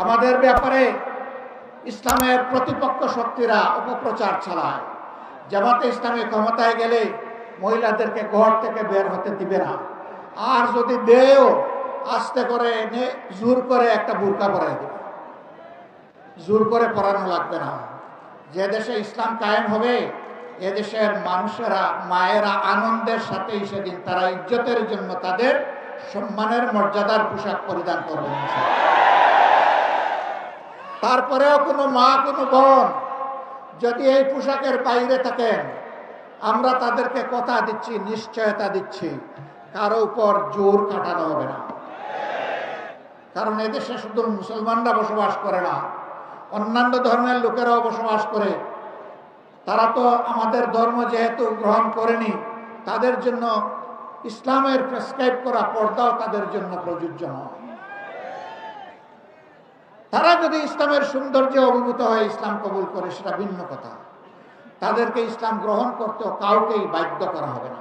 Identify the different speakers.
Speaker 1: আমাদের ব্যাপারে ইসলামের প্রতিপক্ষ শক্তিরা অপপ্রচার চালায়। জামাতে ইসলামী ক্ষমতায় গেলে মহিলাদেরকে ঘর থেকে বের হতে দিবে না, আর যদি দেও আস্তে করে এনে জোর করে একটা বুরকা পরাই দেবে। জোর করে পরানো লাগবে না। যে দেশে ইসলাম কায়েম হবে এদেশের মানুষেরা, মায়েরা আনন্দের সাথে সেদিন তারা ইজ্জতের জন্য তাদের সম্মানের মর্যাদার পোশাক পরিধান করবেন। তারপরেও কোনো মা, কোনো বোন যদি এই পোশাকের বাইরে থাকেন, আমরা তাদেরকে কথা দিচ্ছি, নিশ্চয়তা দিচ্ছি, কারো উপর জোর খাটানো হবে না। কারণ এদেশে শুধু মুসলমানরা বসবাস করে না, অন্যান্য ধর্মের লোকেরাও বসবাস করে। তারা তো আমাদের ধর্ম যেহেতু গ্রহণ করেনি, তাদের জন্য ইসলামের প্রেসক্রাইব করা পর্দাও তাদের জন্য প্রযোজ্য নয়। তারা যদি ইসলামের সৌন্দর্য অভিভূত হয়ে ইসলাম কবুল করে সেটা ভিন্ন কথা। তাদেরকে ইসলাম গ্রহণ করতেও কাউকেই বাধ্য করা হবে না।